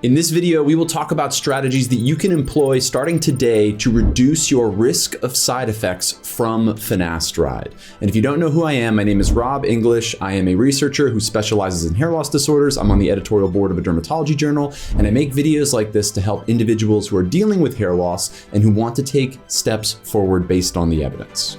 In this video, we will talk about strategies that you can employ starting today to reduce your risk of side effects from finasteride. And if you don't know who I am, my name is Rob English. I am a researcher who specializes in hair loss disorders. I'm on the editorial board of a dermatology journal, and I make videos like this to help individuals who are dealing with hair loss and who want to take steps forward based on the evidence.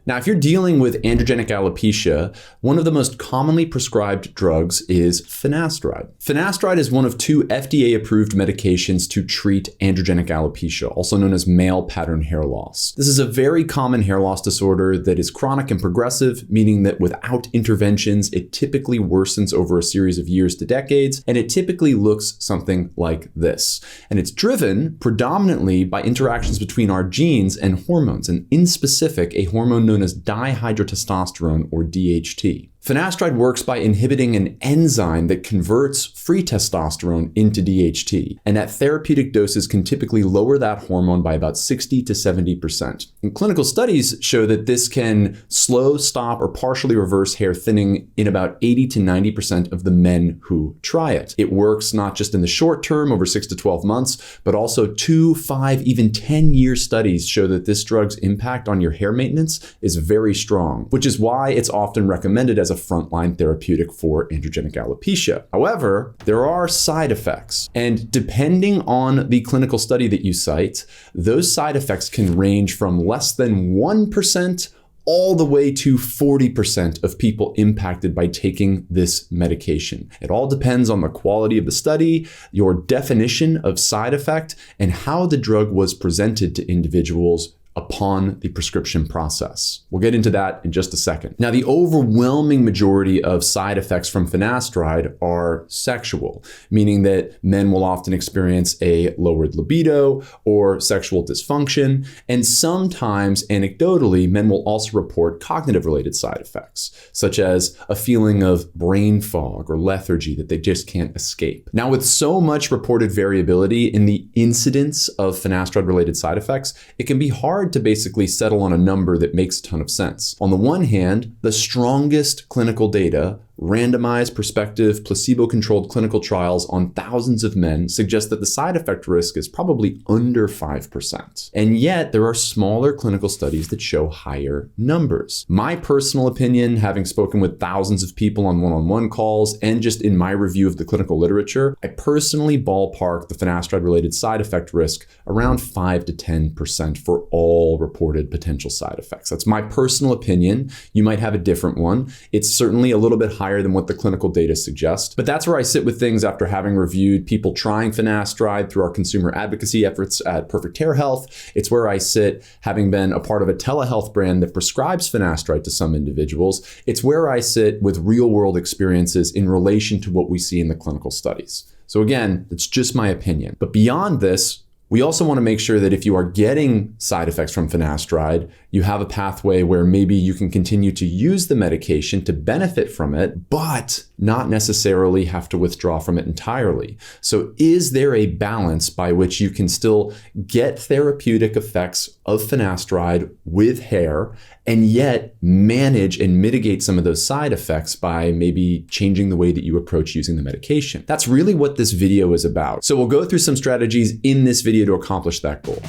Now, if you're dealing with androgenic alopecia, one of the most commonly prescribed drugs is finasteride. Finasteride is one of two FDA-approved medications to treat androgenic alopecia, also known as male pattern hair loss. This is a very common hair loss disorder that is chronic and progressive, meaning that without interventions, it typically worsens over a series of years to decades, and it typically looks something like this. And it's driven predominantly by interactions between our genes and hormones, and in specific, a hormone known as dihydrotestosterone, or DHT. Finasteride works by inhibiting an enzyme that converts free testosterone into DHT, and at therapeutic doses can typically lower that hormone by about 60 to 70%. And clinical studies show that this can slow, stop, or partially reverse hair thinning in about 80 to 90% of the men who try it. It works not just in the short term, over 6 to 12 months, but also 2, 5, even 10-year studies show that this drug's impact on your hair maintenance is very strong, which is why it's often recommended as a frontline therapeutic for androgenic alopecia. However, there are side effects, and depending on the clinical study that you cite, those side effects can range from less than 1% all the way to 40% of people impacted by taking this medication. It all depends on the quality of the study, your definition of side effect, and how the drug was presented to individuals upon the prescription process. We'll get into that in just a second. Now, the overwhelming majority of side effects from finasteride are sexual, meaning that men will often experience a lowered libido or sexual dysfunction, and sometimes, anecdotally, men will also report cognitive-related side effects, such as a feeling of brain fog or lethargy that they just can't escape. Now, with so much reported variability in the incidence of finasteride-related side effects, it can be hard to basically settle on a number that makes a ton of sense. On the one hand, the strongest clinical data, randomized, prospective, placebo-controlled clinical trials on thousands of men suggest that the side effect risk is probably under 5%. And yet, there are smaller clinical studies that show higher numbers. My personal opinion, having spoken with thousands of people on one-on-one calls and just in my review of the clinical literature, I personally ballpark the finasteride-related side effect risk around 5 to 10% for all reported potential side effects. That's my personal opinion. You might have a different one. It's certainly a little bit higher than what the clinical data suggest. But that's where I sit with things after having reviewed people trying finasteride through our consumer advocacy efforts at Perfect Hair Health. It's where I sit having been a part of a telehealth brand that prescribes finasteride to some individuals. It's where I sit with real world experiences in relation to what we see in the clinical studies. So again, it's just my opinion. But beyond this, we also want to make sure that if you are getting side effects from finasteride, you have a pathway where maybe you can continue to use the medication to benefit from it, but not necessarily have to withdraw from it entirely. So is there a balance by which you can still get therapeutic effects of finasteride with hair and yet manage and mitigate some of those side effects by maybe changing the way that you approach using the medication? That's really what this video is about. So we'll go through some strategies in this video to accomplish that goal.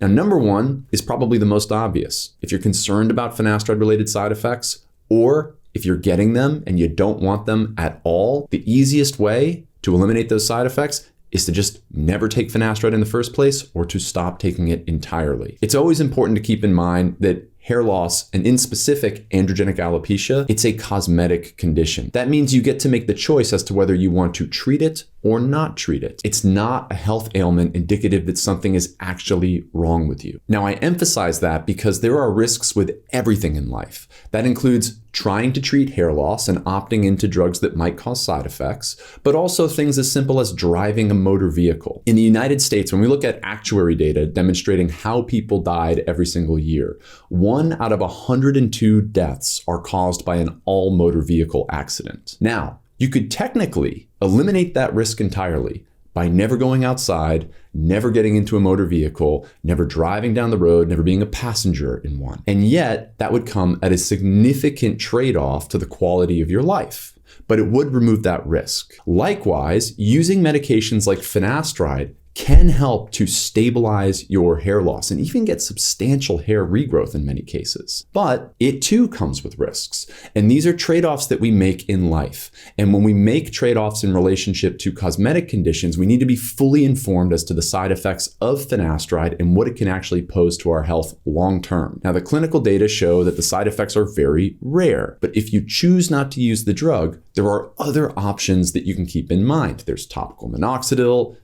Now, number one is probably the most obvious. If you're concerned about finasteride-related side effects, or if you're getting them and you don't want them at all, the easiest way to eliminate those side effects is to just never take finasteride in the first place or to stop taking it entirely. It's always important to keep in mind that hair loss, and in specific androgenic alopecia, it's a cosmetic condition. That means you get to make the choice as to whether you want to treat it or not treat it. It's not a health ailment indicative that something is actually wrong with you. Now, I emphasize that because there are risks with everything in life. That includes trying to treat hair loss and opting into drugs that might cause side effects, but also things as simple as driving a motor vehicle. In the United States, when we look at actuary data demonstrating how people died every single year, 1 out of 102 deaths are caused by an all motor vehicle accident. Now, you could technically eliminate that risk entirely by never going outside, never getting into a motor vehicle, never driving down the road, never being a passenger in one. And yet, that would come at a significant trade-off to the quality of your life. but it would remove that risk. Likewise, using medications like finasteride can help to stabilize your hair loss and even get substantial hair regrowth in many cases. But it too comes with risks. And these are trade-offs that we make in life. And when we make trade-offs in relationship to cosmetic conditions, we need to be fully informed as to the side effects of finasteride and what it can actually pose to our health long-term. Now, the clinical data show that the side effects are very rare, but if you choose not to use the drug, there are other options that you can keep in mind. There's topical minoxidil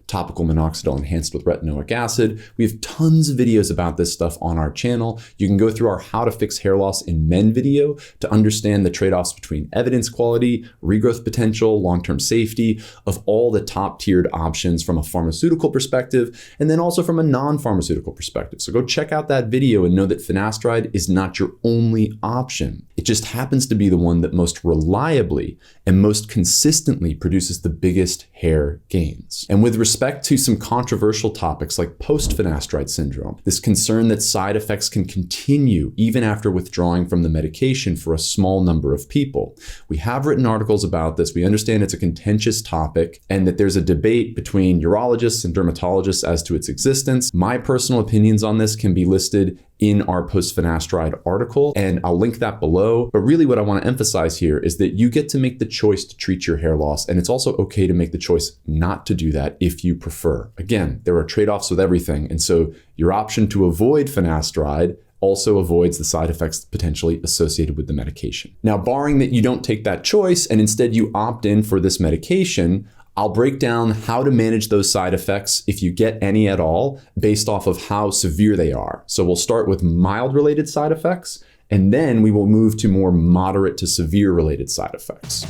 enhanced with retinoic acid. We have tons of videos about this stuff on our channel. You can go through our How to Fix Hair Loss in Men video to understand the trade-offs between evidence quality, regrowth potential, long-term safety of all the top-tiered options from a pharmaceutical perspective, and then also from a non-pharmaceutical perspective. So go check out that video and know that finasteride is not your only option. It just happens to be the one that most reliably and most consistently produces the biggest hair gains. And with respect to some controversial topics like Post-Finasteride Syndrome, this concern that side effects can continue even after withdrawing from the medication for a small number of people. We have written articles about this. We understand it's a contentious topic and that there's a debate between urologists and dermatologists as to its existence. My personal opinions on this can be listed in our Post-Finasteride article, and I'll link that below. But really what I want to emphasize here is that you get to make the choice to treat your hair loss, and it's also okay to make the choice not to do that if you prefer. Again, there are trade-offs with everything, and so your option to avoid finasteride also avoids the side effects potentially associated with the medication. Now, barring that you don't take that choice and instead you opt in for this medication, I'll break down how to manage those side effects, if you get any at all, based off of how severe they are. So we'll start with mild related side effects, and then we will move to more moderate to severe related side effects.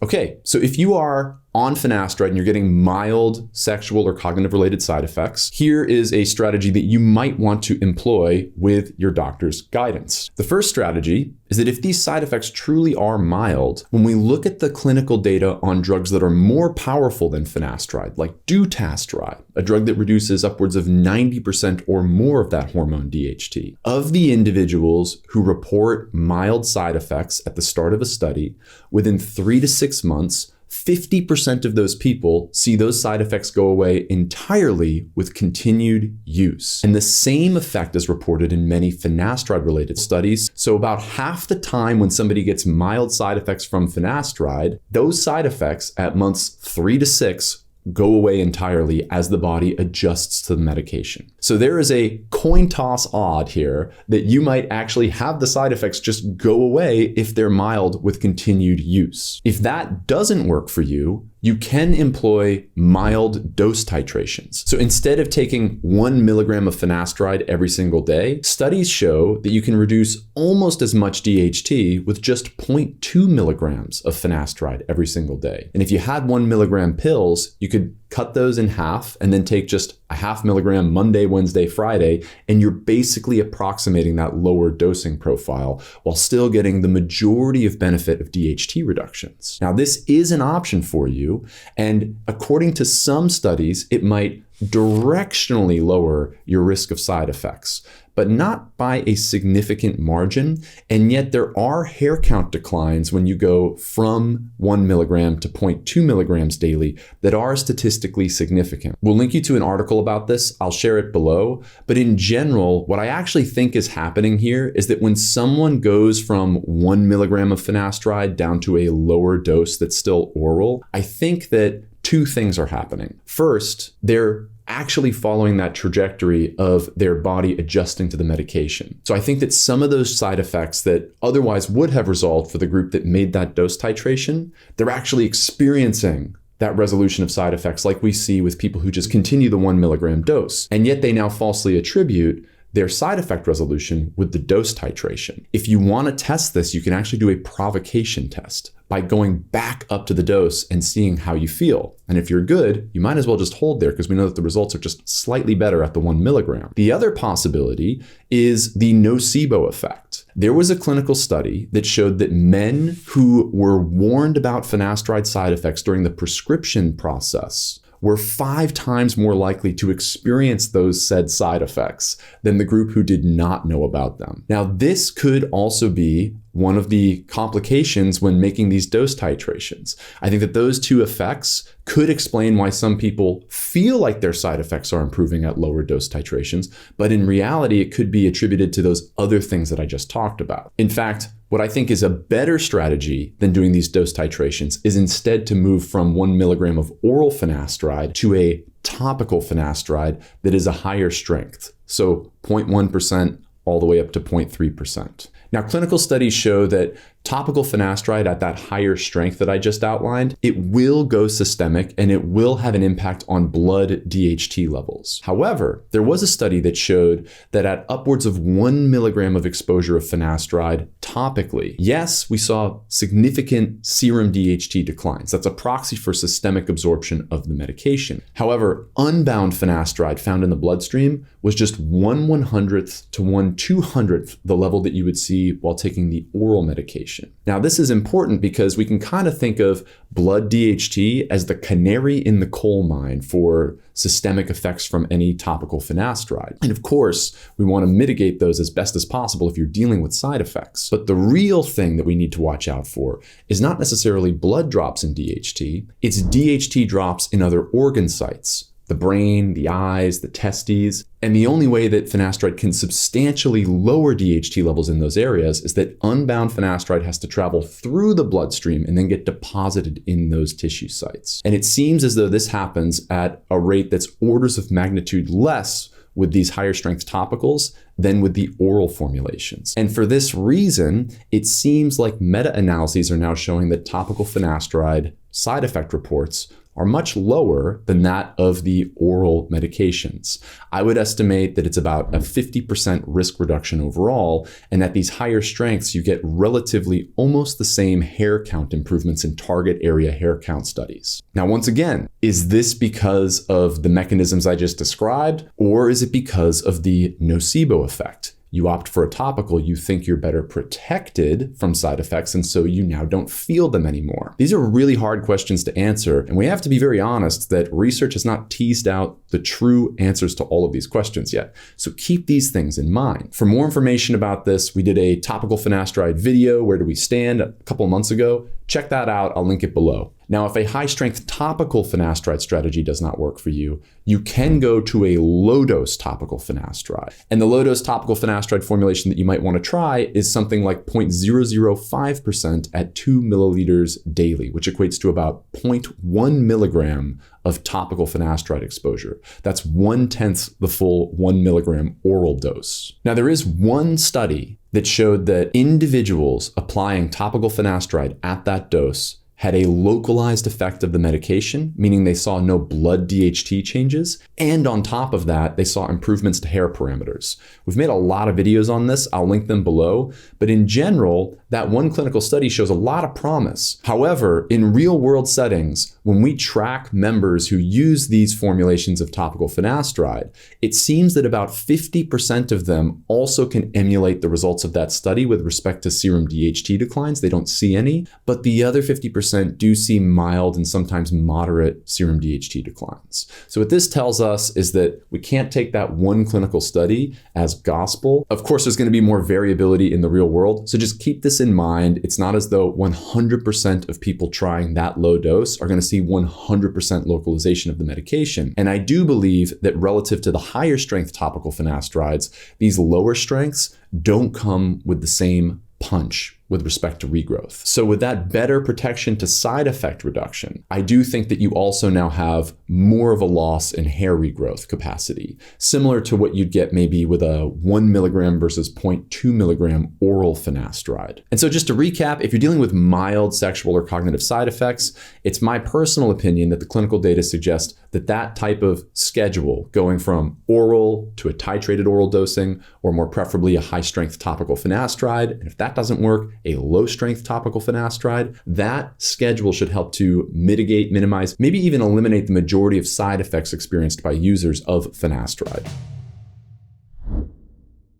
Okay, so if you are on finasteride and you're getting mild sexual or cognitive related side effects, here is a strategy that you might want to employ with your doctor's guidance. The first strategy is that if these side effects truly are mild, when we look at the clinical data on drugs that are more powerful than finasteride, like Dutasteride, a drug that reduces upwards of 90% or more of that hormone DHT, of the individuals who report mild side effects at the start of a study, within 3 to 6 months, 50% of those people see those side effects go away entirely with continued use. And the same effect is reported in many finasteride-related studies. So about half the time when somebody gets mild side effects from finasteride, those side effects at months 3 to 6 go away entirely as the body adjusts to the medication. So there is a coin toss odd here that you might actually have the side effects just go away if they're mild with continued use. If that doesn't work for you, you can employ mild dose titrations. So instead of taking 1 milligram of finasteride every single day, studies show that you can reduce almost as much DHT with just 0.2 milligrams of finasteride every single day. And if you had 1 milligram pills, you could cut those in half and then take just a half milligram Monday, Wednesday, Friday, and you're basically approximating that lower dosing profile while still getting the majority of benefit of DHT reductions. Now, this is an option for you, and according to some studies, it might directionally lower your risk of side effects, but not by a significant margin. And yet there are hair count declines when you go from 1 milligram to 0.2 milligrams daily that are statistically significant. We'll link you to an article about this. I'll share it below. But in general, what I actually think is happening here is that when someone goes from 1 milligram of finasteride down to a lower dose that's still oral, I think that 2 things are happening. First, they're actually following that trajectory of their body adjusting to the medication. So I think that some of those side effects that otherwise would have resolved for the group that made that dose titration, they're actually experiencing that resolution of side effects like we see with people who just continue the 1 milligram dose. And yet they now falsely attribute their side effect resolution with the dose titration. If you want to test this, you can actually do a provocation test by going back up to the dose and seeing how you feel. And if you're good, you might as well just hold there because we know that the results are just slightly better at the 1 milligram. The other possibility is the nocebo effect. There was a clinical study that showed that men who were warned about finasteride side effects during the prescription process were 5 times more likely to experience those said side effects than the group who did not know about them. Now, this could also be one of the complications when making these dose titrations. I think that those two effects could explain why some people feel like their side effects are improving at lower dose titrations, but in reality, it could be attributed to those other things that I just talked about. In fact, what I think is a better strategy than doing these dose titrations is instead to move from 1 milligram of oral finasteride to a topical finasteride that is a higher strength. So 0.1% all the way up to 0.3%. Now, clinical studies show that topical finasteride at that higher strength that I just outlined, it will go systemic and it will have an impact on blood DHT levels. However, there was a study that showed that at upwards of 1 milligram of exposure of finasteride topically, yes, we saw significant serum DHT declines. That's a proxy for systemic absorption of the medication. However, unbound finasteride found in the bloodstream was just 1/100th to 1/200th the level that you would see while taking the oral medication. Now, this is important because we can kind of think of blood DHT as the canary in the coal mine for systemic effects from any topical finasteride. And of course, we want to mitigate those as best as possible if you're dealing with side effects. But the real thing that we need to watch out for is not necessarily blood drops in DHT, it's DHT drops in other organ sites. The brain, the eyes, the testes. And the only way that finasteride can substantially lower DHT levels in those areas is that unbound finasteride has to travel through the bloodstream and then get deposited in those tissue sites. And it seems as though this happens at a rate that's orders of magnitude less with these higher strength topicals than with the oral formulations. And for this reason, it seems like meta-analyses are now showing that topical finasteride side effect reports are much lower than that of the oral medications. I would estimate that it's about a 50% risk reduction overall, and at these higher strengths, you get relatively almost the same hair count improvements in target area hair count studies. Now, once again, is this because of the mechanisms I just described, or is it because of the nocebo effect? You opt for a topical, you think you're better protected from side effects, and so you now don't feel them anymore. These are really hard questions to answer, and we have to be very honest that research has not teased out the true answers to all of these questions yet. So keep these things in mind. For more information about this, we did a topical finasteride video, Where Do We Stand, a couple of months ago. Check that out, I'll link it below. Now, if a high-strength topical finasteride strategy does not work for you, you can go to a low-dose topical finasteride. And the low-dose topical finasteride formulation that you might want to try is something like 0.005% at 2 milliliters daily, which equates to about 0.1 milligram of topical finasteride exposure. That's 1/10 the full 1 milligram oral dose. Now, there is one study that showed that individuals applying topical finasteride at that dose had a localized effect of the medication, meaning they saw no blood DHT changes. And on top of that, they saw improvements to hair parameters. We've made a lot of videos on this. I'll link them below. But in general, that one clinical study shows a lot of promise. However, in real world settings, when we track members who use these formulations of topical finasteride, it seems that about 50% of them also can emulate the results of that study with respect to serum DHT declines. They don't see any, but the other 50% do see mild and sometimes moderate serum DHT declines. So what this tells us is that we can't take that one clinical study as gospel. Of course, there's going to be more variability in the real world, so just keep this in mind. It's not as though 100% of people trying that low dose are going to see 100% localization of the medication. And I do believe that relative to the higher strength topical finasterides, these lower strengths don't come with the same punch with respect to regrowth. So with that better protection to side effect reduction, I do think that you also now have more of a loss in hair regrowth capacity, similar to what you'd get maybe with a 1 milligram versus 0.2 milligram oral finasteride. And so just to recap, if you're dealing with mild sexual or cognitive side effects, it's my personal opinion that the clinical data suggest that that type of schedule, going from oral to a titrated oral dosing, or more preferably a high strength topical finasteride, and if that doesn't work, a low-strength topical finasteride, that schedule should help to mitigate, minimize, maybe even eliminate the majority of side effects experienced by users of finasteride.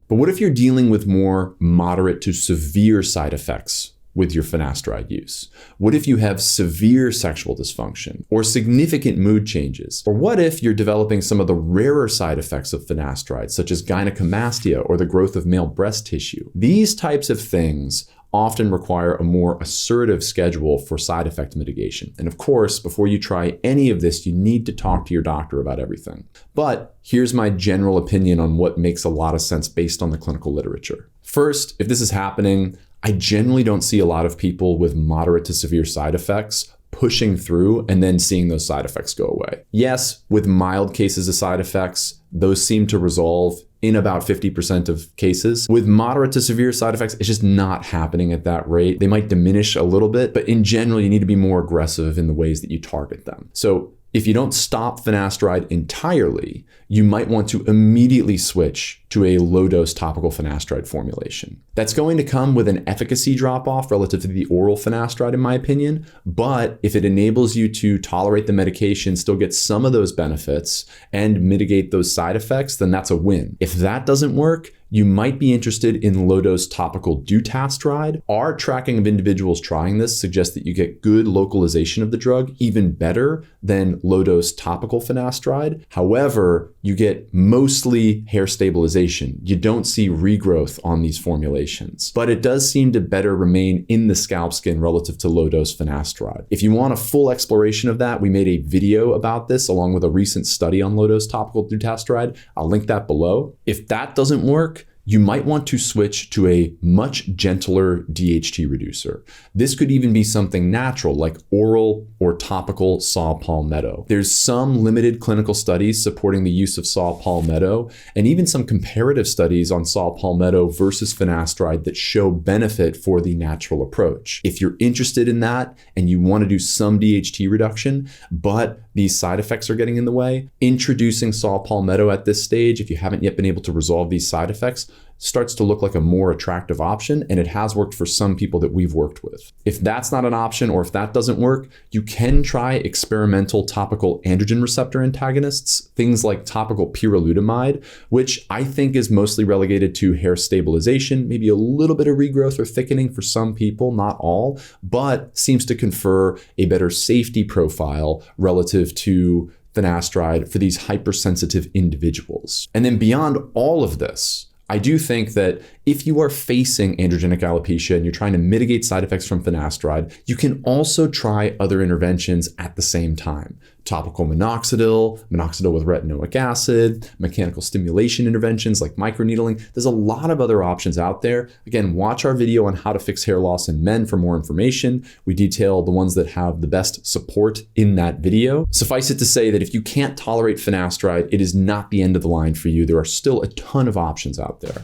But what if you're dealing with more moderate to severe side effects with your finasteride use? What if you have severe sexual dysfunction or significant mood changes? Or what if you're developing some of the rarer side effects of finasteride, such as gynecomastia or the growth of male breast tissue? These types of things often require a more assertive schedule for side effect mitigation. And of course, before you try any of this, you need to talk to your doctor about everything. But here's my general opinion on what makes a lot of sense based on the clinical literature. First, if this is happening, I generally don't see a lot of people with moderate to severe side effects pushing through and then seeing those side effects go away. Yes, with mild cases of side effects, those seem to resolve in about 50% of cases. With moderate to severe side effects, it's just not happening at that rate. They might diminish a little bit, but in general, you need to be more aggressive in the ways that you target them. So if you don't stop finasteride entirely, you might want to immediately switch to a low-dose topical finasteride formulation. That's going to come with an efficacy drop-off relative to the oral finasteride, in my opinion, but if it enables you to tolerate the medication, still get some of those benefits, and mitigate those side effects, then that's a win. If that doesn't work, you might be interested in low-dose topical Dutasteride. Our tracking of individuals trying this suggests that you get good localization of the drug, even better than low-dose topical finasteride. However, you get mostly hair stabilization. You don't see regrowth on these formulations, but it does seem to better remain in the scalp skin relative to low-dose finasteride. If you want a full exploration of that, we made a video about this along with a recent study on low-dose topical Dutasteride. I'll link that below. If that doesn't work, you might want to switch to a much gentler DHT reducer. This could even be something natural like oral or topical saw palmetto. There's some limited clinical studies supporting the use of saw palmetto and even some comparative studies on saw palmetto versus finasteride that show benefit for the natural approach. If you're interested in that and you want to do some DHT reduction, but these side effects are getting in the way, introducing saw palmetto at this stage, if you haven't yet been able to resolve these side effects, starts to look like a more attractive option, and it has worked for some people that we've worked with. If that's not an option, or if that doesn't work, you can try experimental topical androgen receptor antagonists, things like topical Pyrilutamide, which I think is mostly relegated to hair stabilization, maybe a little bit of regrowth or thickening for some people, not all, but seems to confer a better safety profile relative to finasteride for these hypersensitive individuals. And then beyond all of this, I do think that if you are facing androgenic alopecia and you're trying to mitigate side effects from finasteride, you can also try other interventions at the same time. Topical minoxidil, minoxidil with retinoic acid, mechanical stimulation interventions like microneedling. There's a lot of other options out there. Again, watch our video on how to fix hair loss in men for more information. We detail the ones that have the best support in that video. Suffice it to say that if you can't tolerate finasteride, it is not the end of the line for you. There are still a ton of options out there.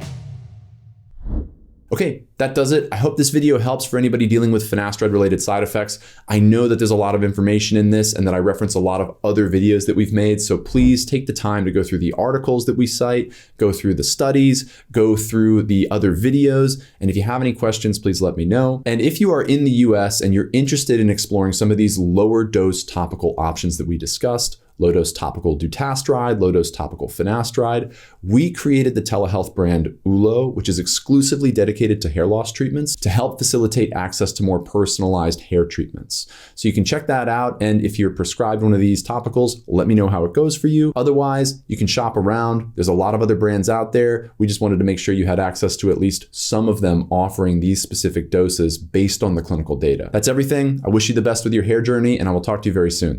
Okay, that does it. I hope this video helps for anybody dealing with finasteride related side effects. I know that there's a lot of information in this and that I reference a lot of other videos that we've made. So please take the time to go through the articles that we cite, go through the studies, go through the other videos. And if you have any questions, please let me know. And if you are in the US and you're interested in exploring some of these lower dose topical options that we discussed, low-dose topical Dutasteride, low-dose topical finasteride, we created the telehealth brand Ulo, which is exclusively dedicated to hair loss treatments to help facilitate access to more personalized hair treatments. So you can check that out. And if you're prescribed one of these topicals, let me know how it goes for you. Otherwise, you can shop around. There's a lot of other brands out there. We just wanted to make sure you had access to at least some of them offering these specific doses based on the clinical data. That's everything. I wish you the best with your hair journey, and I will talk to you very soon.